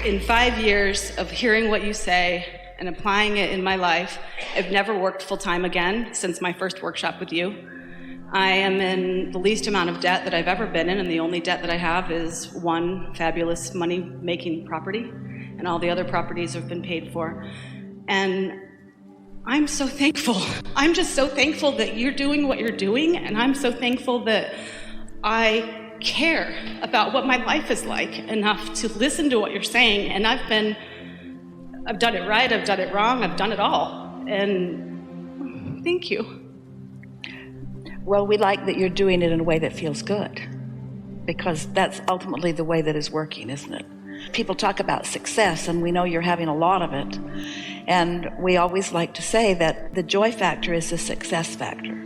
In 5 years of hearing what you say and applying it in my life, I've never worked full-time again since my first workshop with you. I am in the least amount of debt that I've ever been in, and the only debt that I have is one fabulous money-making property, and all the other properties have been paid for. And I'm so thankful. I'm just so thankful that you're doing what you're doing, and I'm so thankful that I care about what my life is like enough to listen to what you're saying. And I've done it right, I've done it wrong, I've done it all. And thank you. Well, we like that you're doing it in a way that feels good, because that's ultimately the way that is working, isn't it? People talk about success, and we know you're having a lot of it. And we always like to say that the joy factor is the success factor,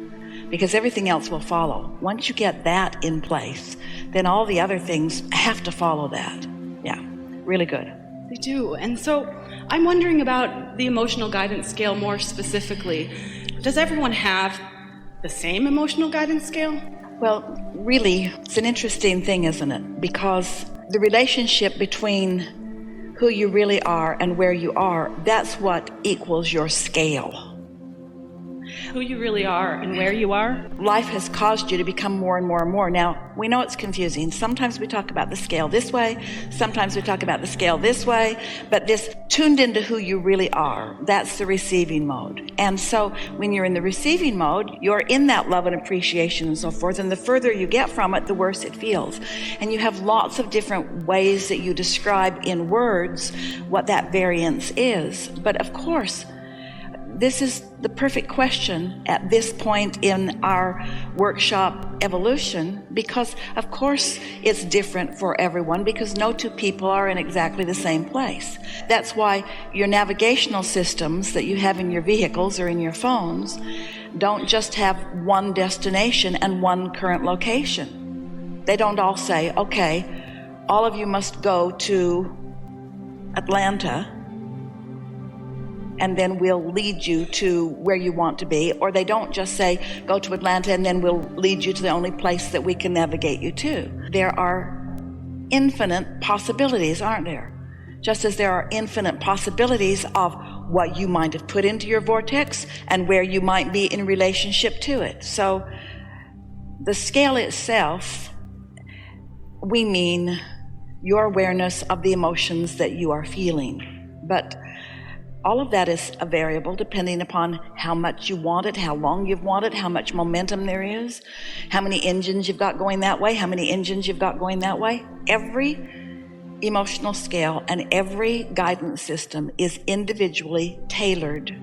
because everything else will follow. Once you get that in place, then all the other things have to follow that. Yeah, really good. They do. And so I'm wondering about the emotional guidance scale more specifically. Does everyone have the same emotional guidance scale? Well, really, it's an interesting thing, isn't it? Because the relationship between who you really are and where you are, that's what equals your scale. Who you really are and where you are? Life has caused you to become more and more and more. Now, we know it's confusing. Sometimes we talk about the scale this way, sometimes we talk about the scale this way, but this tuned into who you really are, that's the receiving mode. And so when you're in the receiving mode, you're in that love and appreciation and so forth, and the further you get from it, the worse it feels. And you have lots of different ways that you describe in words what that variance is. But of course, this is the perfect question at this point in our workshop evolution, because of course it's different for everyone, because no two people are in exactly the same place. That's why your navigational systems that you have in your vehicles or in your phones don't just have one destination and one current location. They don't all say, okay, all of you must go to Atlanta, and then we'll lead you to where you want to be. Or they don't just say, go to Atlanta, and then we'll lead you to the only place that we can navigate you to. There are infinite possibilities, aren't there? Just as there are infinite possibilities of what you might have put into your vortex and where you might be in relationship to it. So the scale itself, we mean your awareness of the emotions that you are feeling. But all of that is a variable depending upon how much you want it, how long you've wanted, how much momentum there is, how many engines you've got going that way, how many engines you've got going that way. Every emotional scale and every guidance system is individually tailored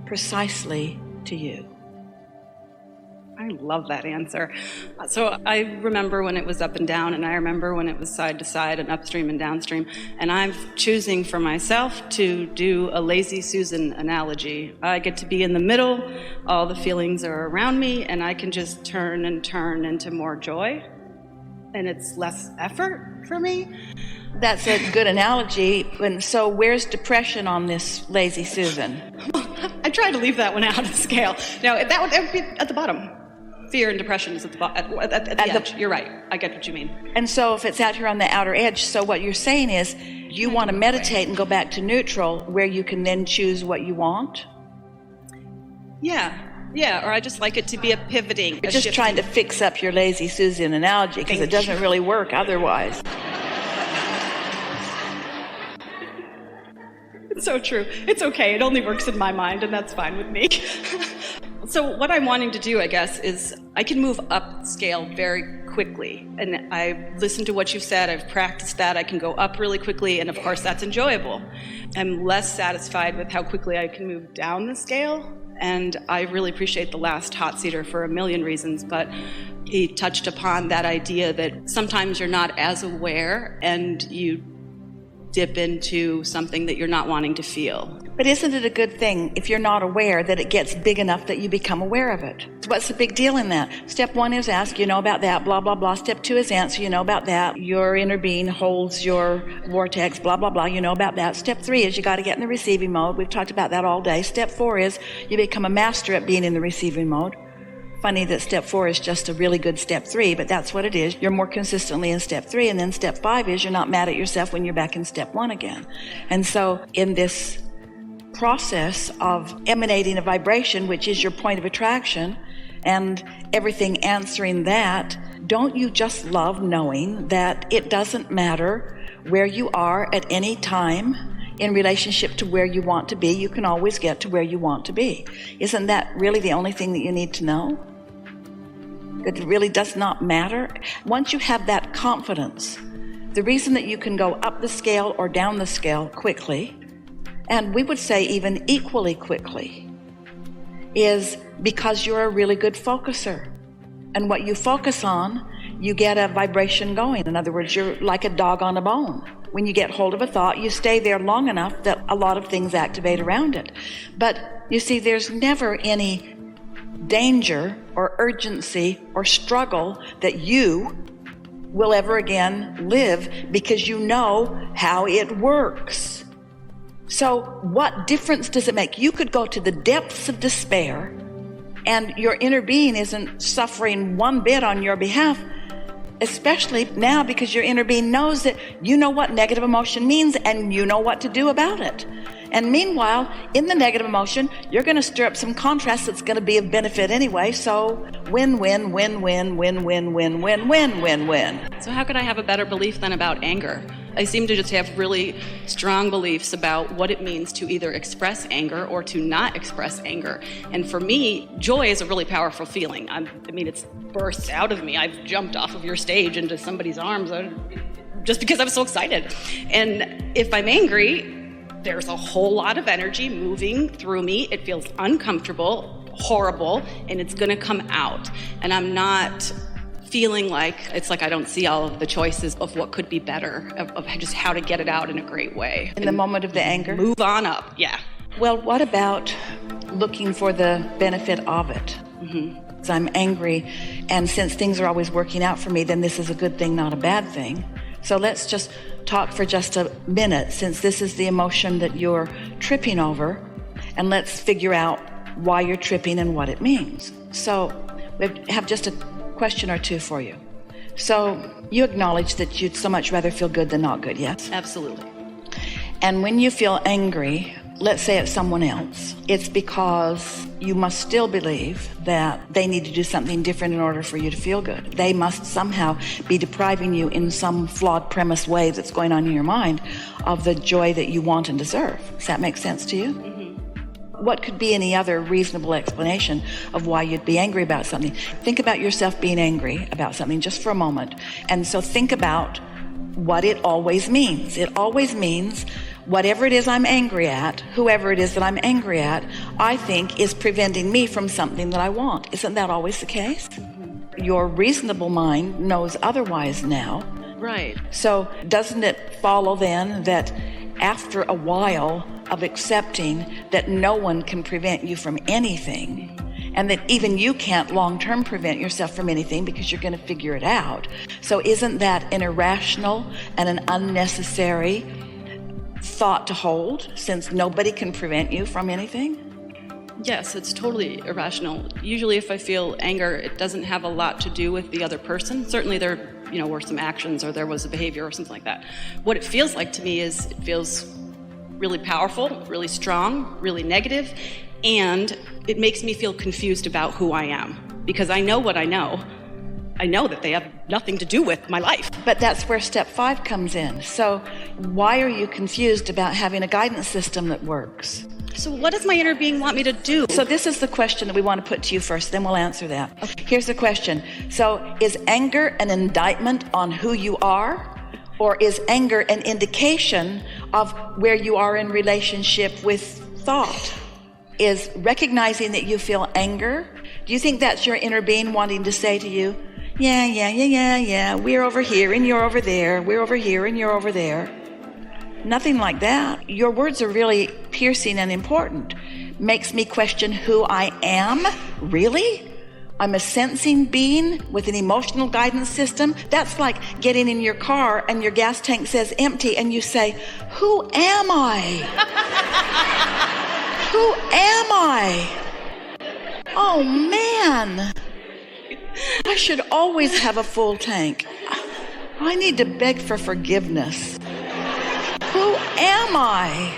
precisely to you. I love that answer. So I remember when it was up and down, and I remember when it was side to side and upstream and downstream, and I'm choosing for myself to do a lazy Susan analogy. I get to be in the middle, all the feelings are around me, and I can just turn and turn into more joy, and it's less effort for me. That's a good analogy. And so where's depression on this lazy Susan? I try to leave that one out of the scale. No, that would be at the bottom. Fear and depression is at the edge. You're right. I get what you mean. And so if it's out here on the outer edge, so what you're saying is you want to meditate and go back to neutral, where you can then choose what you want? Yeah, or I just like it to be a pivoting. You're just trying to fix up your lazy Susan analogy, because it doesn't really work otherwise. It's so true. It's okay. It only works in my mind, and that's fine with me. So what I'm wanting to do, I guess, is I can move up scale very quickly. And I listened to what you said. I've practiced that. I can go up really quickly, and of course that's enjoyable. I'm less satisfied with how quickly I can move down the scale. And I really appreciate the last hot seater for a million reasons, but he touched upon that idea that sometimes you're not as aware and you dip into something that you're not wanting to feel. But isn't it a good thing if you're not aware that it gets big enough that you become aware of it? What's the big deal in that? Step 1 is ask, you know about that, blah, blah, blah. Step 2 is answer, you know about that. Your inner being holds your vortex, blah, blah, blah, you know about that. Step 3 is you got to get in the receiving mode. We've talked about that all day. Step 4 is you become a master at being in the receiving mode. Funny that step 4 is just a really good step 3, but that's what it is. You're more consistently in step 3, and then step 5 is you're not mad at yourself when you're back in step 1 again. And so in this process of emanating a vibration, which is your point of attraction, and everything answering that, don't you just love knowing that it doesn't matter where you are at any time in relationship to where you want to be, you can always get to where you want to be? Isn't that really the only thing that you need to know? That it really does not matter? Once you have that confidence, the reason that you can go up the scale or down the scale quickly, and we would say even equally quickly, is because you're a really good focuser. And what you focus on, you get a vibration going. In other words, you're like a dog on a bone. When you get hold of a thought, you stay there long enough that a lot of things activate around it. But you see, there's never any danger or urgency or struggle that you will ever again live, because you know how it works. So what difference does it make? You could go to the depths of despair and your inner being isn't suffering one bit on your behalf, especially now because your inner being knows that you know what negative emotion means and you know what to do about it. And meanwhile, in the negative emotion, you're going to stir up some contrast that's going to be of benefit anyway. So win-win, win-win, win-win, win-win, win-win-win. So how could I have a better belief than about anger? I seem to just have really strong beliefs about what it means to either express anger or to not express anger. And for me, joy is a really powerful feeling. I mean, it's burst out of me. I've jumped off of your stage into somebody's arms just because I'm so excited. And if I'm angry, there's a whole lot of energy moving through me. It feels uncomfortable, horrible, and it's gonna come out. And I'm not feeling like, it's like I don't see all of the choices of what could be better, of just how to get it out in a great way. In the moment of the anger? Move on up, yeah. Well, what about looking for the benefit of it? Mm-hmm. So I'm angry, and since things are always working out for me, then this is a good thing, not a bad thing. So let's just talk for just a minute, since this is the emotion that you're tripping over, and let's figure out why you're tripping and what it means. So we have just a question or two for you. So you acknowledge that you'd so much rather feel good than not good, yes? Absolutely. And when you feel angry, let's say it's someone else, it's because you must still believe that they need to do something different in order for you to feel good. They must somehow be depriving you in some flawed premise way that's going on in your mind of the joy that you want and deserve. Does that make sense to you? Mm-hmm. What could be any other reasonable explanation of why you'd be angry about something? Think about yourself being angry about something just for a moment. And so think about what it always means. It always means whatever it is I'm angry at, whoever it is that I'm angry at, I think is preventing me from something that I want. Isn't that always the case? Mm-hmm. Your reasonable mind knows otherwise now. Right. So doesn't it follow then that after a while of accepting that no one can prevent you from anything, and that even you can't long-term prevent yourself from anything because you're going to figure it out. So isn't that an irrational and an unnecessary thought to hold, since nobody can prevent you from anything? Yes, it's totally irrational. Usually if I feel anger, it doesn't have a lot to do with the other person. Certainly there, were some actions or there was a behavior or something like that. What it feels like to me is it feels really powerful, really strong, really negative, and it makes me feel confused about who I am, because I know what I know. I know that they have nothing to do with my life. But that's where step 5 comes in. So why are you confused about having a guidance system that works? So what does my inner being want me to do? So this is the question that we want to put to you first, then we'll answer that. Okay. Here's the question. So is anger an indictment on who you are? Or is anger an indication of where you are in relationship with thought? Is recognizing that you feel anger, do you think that's your inner being wanting to say to you, yeah, we're over here and you're over there, we're over here and you're over there? Nothing like that. Your words are really piercing and important. Makes me question who I am? Really? I'm a sensing being with an emotional guidance system? That's like getting in your car and your gas tank says empty and you say, who am I? Who am I? Oh man, I should always have a full tank. I need to beg for forgiveness. Who am I?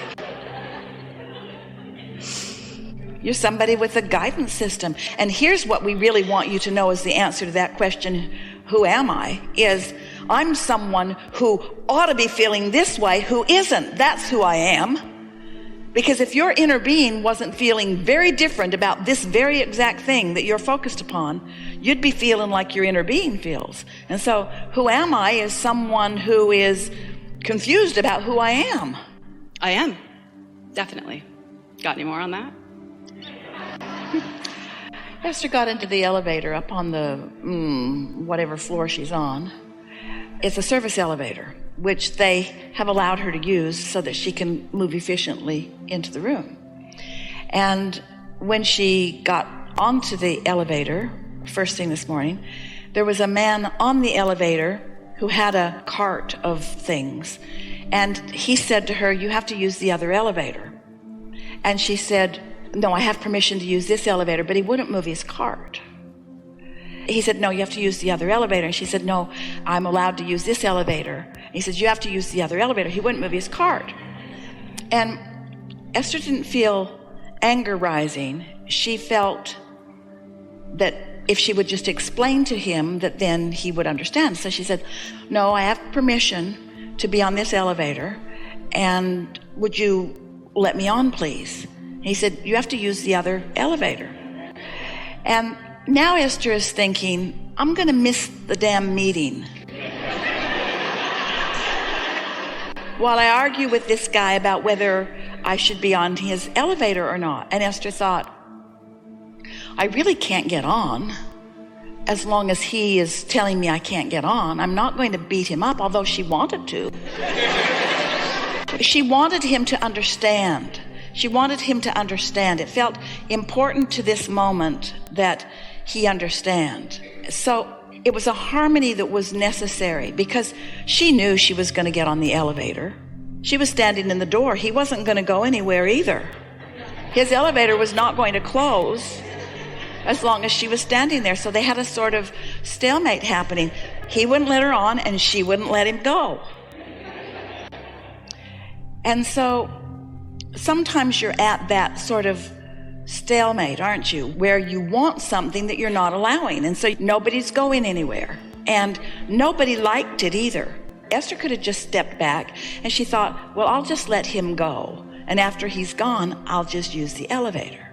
You're somebody with a guidance system. And here's what we really want you to know is the answer to that question, who am I? Is I'm someone who ought to be feeling this way, who isn't. That's who I am. Because if your inner being wasn't feeling very different about this very exact thing that you're focused upon, you'd be feeling like your inner being feels. And so who am I is someone who is confused about who I am. I am, definitely. Got any more on that? Esther got into the elevator up on the whatever floor she's on. It's a service elevator, which they have allowed her to use so that she can move efficiently into the room. And when she got onto the elevator, first thing this morning, there was a man on the elevator who had a cart of things. And he said to her, you have to use the other elevator. And she said, no, I have permission to use this elevator, but he wouldn't move his cart. He said, no, you have to use the other elevator. And she said, no, I'm allowed to use this elevator. And he said, you have to use the other elevator. He wouldn't move his cart. And Esther didn't feel anger rising. She felt that if she would just explain to him, that then he would understand. So she said, no, I have permission to be on this elevator. And would you let me on, please? He said, you have to use the other elevator. And now Esther is thinking, I'm going to miss the damn meeting. While I argue with this guy about whether I should be on his elevator or not. And Esther thought, I really can't get on as long as he is telling me I can't get on. I'm not going to beat him up, although she wanted to. She wanted him to understand. She wanted him to understand. It felt important to this moment that he understand. So it was a harmony that was necessary because she knew she was going to get on the elevator. She was standing in the door. He wasn't going to go anywhere either. His elevator was not going to close as long as she was standing there. So they had a sort of stalemate happening. He wouldn't let her on and she wouldn't let him go. And so sometimes you're at that sort of stalemate, aren't you? Where you want something that you're not allowing. And so nobody's going anywhere. And nobody liked it either. Esther could have just stepped back and she thought, well, I'll just let him go. And after he's gone, I'll just use the elevator.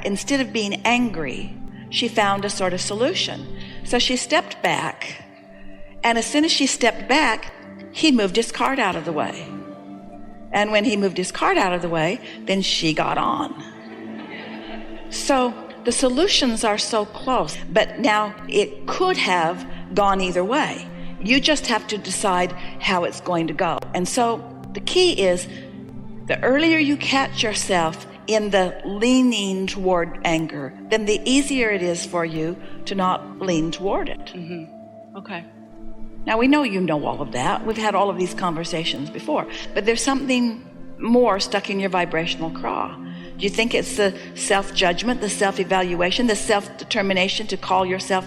Instead of being angry, she found a sort of solution. So she stepped back. And as soon as she stepped back, he moved his cart out of the way. And when he moved his cart out of the way, then she got on. So the solutions are so close, but now it could have gone either way. You just have to decide how it's going to go. And so the key is the earlier you catch yourself in the leaning toward anger, then the easier it is for you to not lean toward it. Mm-hmm. Okay. Now, we know you know all of that. We've had all of these conversations before. But there's something more stuck in your vibrational craw. Do you think it's the self-judgment, the self-evaluation, the self-determination to call yourself?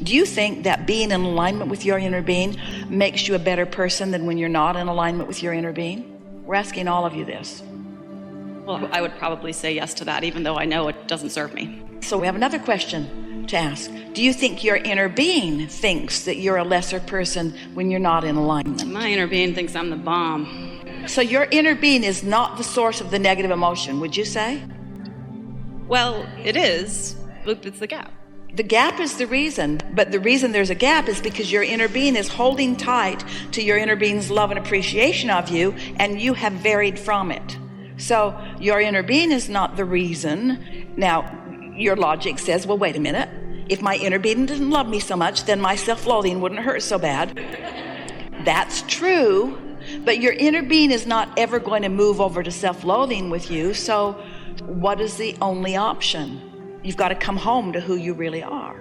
Do you think that being in alignment with your inner being makes you a better person than when you're not in alignment with your inner being? We're asking all of you this. Well, I would probably say yes to that, even though I know it doesn't serve me. So we have another question to ask. Do you think your inner being thinks that you're a lesser person when you're not in alignment? My inner being thinks I'm the bomb. So your inner being is not the source of the negative emotion, would you say? Well, it is. It's the gap. The gap is the reason, but the reason there's a gap is because your inner being is holding tight to your inner being's love and appreciation of you, and you have varied from it. So your inner being is not the reason. Now, your logic says, well, wait a minute. If my inner being didn't love me so much, then my self-loathing wouldn't hurt so bad. That's true, but your inner being is not ever going to move over to self-loathing with you. So what is the only option? You've got to come home to who you really are.